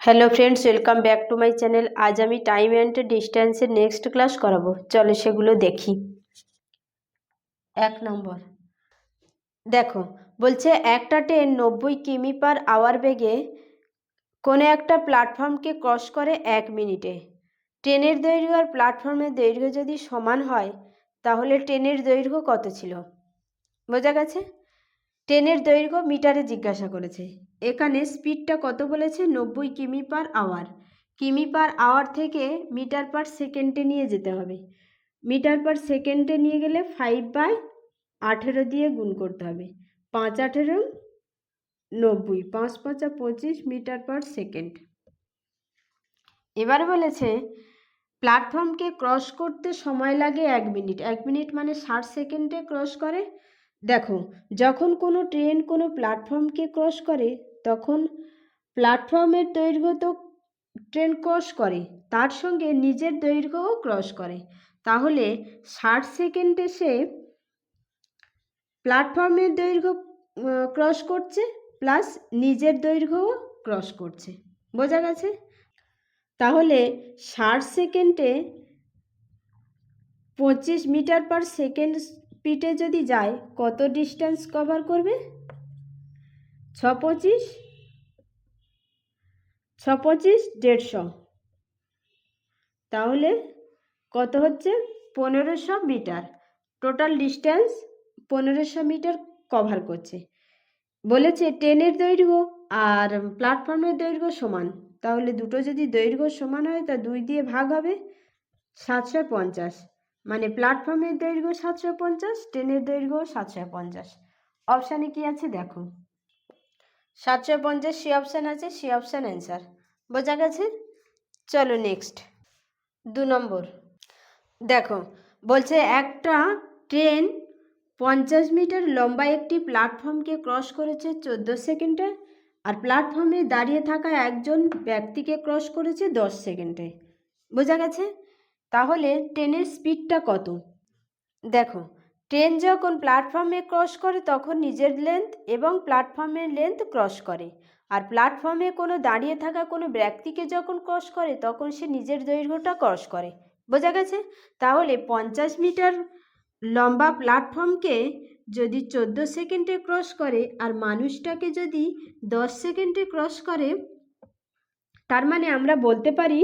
Hello friends, welcome back to my channel. আজ আমি time and ডিস্টেন্সের next class করাবো। চলো সেগুলো দেখি। 1 নম্বর দেখো, বলছে একটা ট্রেন 90 কিমি/আওয়ার বেগে কোনো একটা প্ল্যাটফর্মকে ক্রস করে 1 মিনিটে। ট্রেনের দৈর্ঘ্য আর প্ল্যাটফর্মের দৈর্ঘ্য যদি সমান হয় তাহলে ট্রেনের দৈর্ঘ্য কত ছিল? বোঝা গেছে? ট্রেনের দৈর্ঘ্য মিটারে জিজ্ঞাসা করেছে। এখানে স্পিডটা কত বলেছে? 90 কিমি/আওয়ার। কিমি/আওয়ার থেকে মিটার/সেকেন্ডে নিয়ে যেতে হবে। মিটার/সেকেন্ডে নিয়ে গেলে 5/18 দিয়ে গুণ করতে হবে। 5×18 90, 5×5 25 মিটার/সেকেন্ড। এবার বলেছে প্ল্যাটফর্মকে ক্রস করতে সময় লাগে 1 মিনিট। 1 মিনিট মানে 60 সেকেন্ডে ক্রস করে। দেখো, যখন কোনো ট্রেন কোনো প্ল্যাটফর্মকে ক্রস করে তখন প্ল্যাটফর্মের দৈর্ঘ্য তো ট্রেন ক্রস করে, তার সঙ্গে নিজের দৈর্ঘ্যও ক্রস করে। তাহলে 60 সেকেন্ডে সে প্ল্যাটফর্মের দৈর্ঘ্য ক্রস করছে প্লাস নিজের দৈর্ঘ্যও ক্রস করছে। বোঝা গেছে? তাহলে 60 সেকেন্ডে 25 মিটার/সেকেন্ড স্পিডে যদি যায় কত ডিস্টেন্স কভার করবে? 6×25 150। তাহলে কত হচ্ছে? 1500 metre. Total distance 1500 metre cover করছে। বলেছে ট্রেনের দৈর্ঘ্য আর প্ল্যাটফর্মের দৈর্ঘ্য সমান। তাহলে দুটো যদি দৈর্ঘ্য সমান হয় তা 2 দিয়ে ভাগ হবে। 750, মানে প্ল্যাটফর্মের দৈর্ঘ্য 750, ট্রেনের দৈর্ঘ্য 750। অপশানে কি আছে দেখো, 750 সি অপশান আছে, সি অপশান অ্যান্সার। বোঝা গেছে? চলো নেক্সট 2 নম্বর দেখো, বলছে একটা ট্রেন 50 মিটার লম্বা একটি প্ল্যাটফর্মকে ক্রস করেছে 14 সেকেন্ডে আর প্ল্যাটফর্মে দাঁড়িয়ে থাকা একজন ব্যক্তিকে ক্রস করেছে 10 সেকেন্ডে। বোঝা গেছে? তাহলে ট্রেনের স্পিডটা কত? দেখো, ট্রেন যখন প্ল্যাটফর্মে ক্রস করে তখন নিজের লেন্থ এবং প্ল্যাটফর্মের লেন্থ ক্রস করে, আর প্ল্যাটফর্মে কোনো দাঁড়িয়ে থাকা কোনো ব্যক্তিকে যখন ক্রস করে তখন সে নিজের দৈর্ঘ্যটা ক্রস করে। বোঝা গেছে? তাহলে 50 মিটার লম্বা প্ল্যাটফর্মকে যদি 14 সেকেন্ডে ক্রস করে আর মানুষটাকে যদি 10 সেকেন্ডে ক্রস করে, তার মানে আমরা বলতে পারি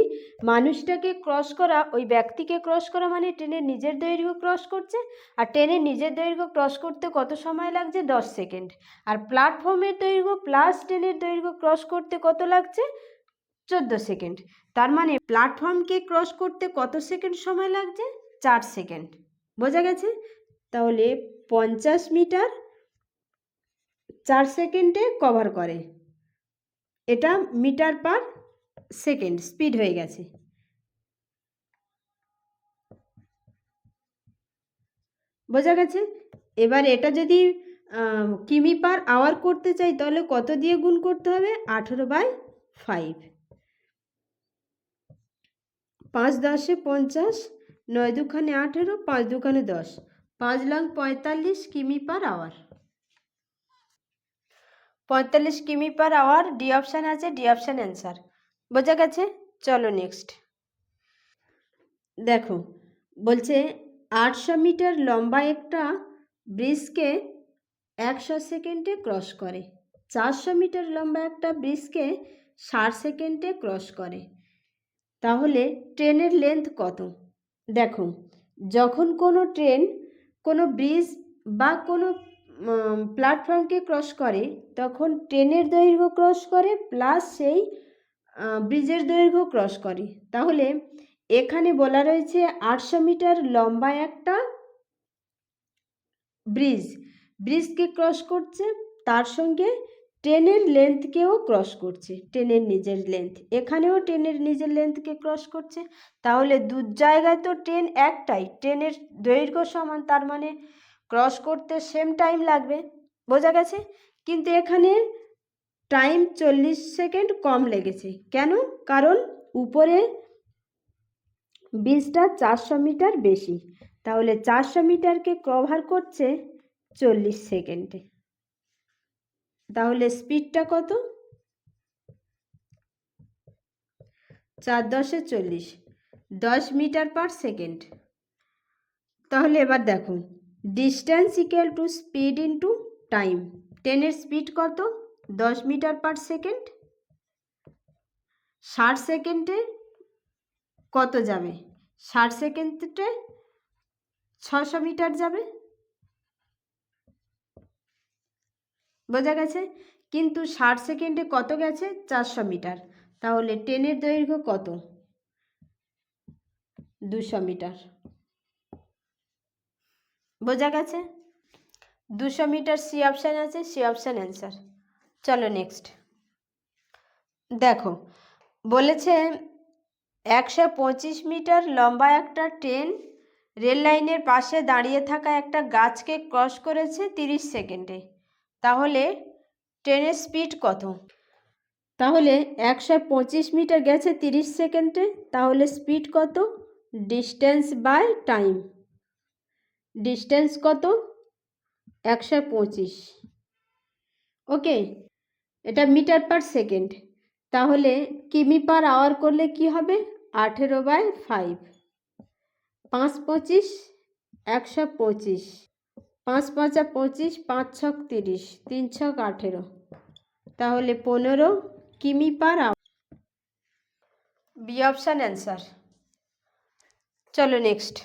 মানুষটাকে ক্রস করা, ওই ব্যক্তিকে ক্রস করা মানে ট্রেনের নিজের দৈর্ঘ্য ক্রস করছে, আর ট্রেনের নিজের দৈর্ঘ্য ক্রস করতে কত সময় লাগছে? 10 সেকেন্ড। আর প্ল্যাটফর্মের দৈর্ঘ্য প্লাস ট্রেনের দৈর্ঘ্য ক্রস করতে কত লাগছে? 14 সেকেন্ড। তার মানে প্ল্যাটফর্মকে ক্রস করতে কত সেকেন্ড সময় লাগছে? 4 সেকেন্ড। বোঝা গেছে? তাহলে 50 মিটার 4 সেকেন্ডে কভার করে। এটা মিটার/সেকেন্ড স্পিড হয়ে গেছে। বোঝা গেছে? এবার এটা যদি কিমি/আওয়ার করতে চাই তাহলে কত দিয়ে গুণ করতে হবে? 18/5। 5×10 50, 9×2 18, 5×2 10, 5,45 কিমি/আওয়ার। 45 কিমি/আওয়ার ডি অপশান আছে, ডি অপশান অ্যান্সার। বোঝা গেছে? চলো নেক্সট দেখো, বলছে 800 মিটার লম্বা একটা ব্রিজকে 100 সেকেন্ডে ক্রস করে। 400 মিটার লম্বা একটা ব্রিজকে 60 সেকেন্ডে ক্রস করে। তাহলে ট্রেনের লেন্থ কত? দেখো, যখন কোনো ট্রেন কোনো ব্রিজ বা কোনো প্ল্যাটফর্মকে ক্রস করে তখন ট্রেনের দৈর্ঘ্য ক্রস করে প্লাস সেই ব্রিজের দৈর্ঘ্য ক্রস করে। তাহলে এখানে বলা রয়েছে 800 মিটার লম্বা একটা ব্রিজকে ক্রস করছে, তার সঙ্গে ট্রেনের লেন্থকেও ক্রস করছে, ট্রেনের নিজের লেন্থ। এখানেও ট্রেনের নিজের লেন্থকে ক্রস করছে। তাহলে দু জায়গায় তো ট্রেন একটাই, ট্রেনের দৈর্ঘ্য সমান, তার মানে ক্রস করতে সেম টাইম লাগবে। বোঝা গেছে? কিন্তু এখানে টাইম 40 সেকেন্ড কম লেগেছে। কেন? কারণ উপরে ব্রিজটা 400 মিটার বেশি। তাহলে 400 মিটারকে কভার করছে 40 সেকেন্ডে। তাহলে স্পিডটা কত? 4 10 40, 10 মিটার পার সেকেন্ড। তাহলে এবার দেখো, distance equal to speed into time. ট্রেনের স্পিড কত? 10 মিটার পার সেকেন্ড। 60 সেকেন্ডে কত যাবে? 60 সেকেন্ডে 600 মিটার যাবে। বোঝা গেছে? কিন্তু 60 সেকেন্ডে কত গেছে? 400 মিটার। তাহলে ট্রেনের দৈর্ঘ্য কত? 200 মিটার। বোঝা গেছে? 200 মিটার সি অপশান আছে, সি অপশান অ্যান্সার। চলো নেক্সট। দেখো বলেছে 125 মিটার লম্বা একটা ট্রেন রেল লাইনের পাশে দাঁড়িয়ে থাকা একটা গাছকে ক্রস করেছে 30 সেকেন্ডে। তাহলে ট্রেনের স্পিড কত? তাহলে 125 মিটার গেছে 30 সেকেন্ডে, তাহলে স্পিড কত? Distance by time. ডিস্টেন্স কত? 125। ওকে, এটা মিটার পার সেকেন্ড। তাহলে কিমি পার আওয়ার করলে কি হবে? 18/5। 5 25 125, 5 5 25, 5 6 30, 3 6 18। তাহলে 15 কিমি per hour. B option answer. চলো নেক্সট।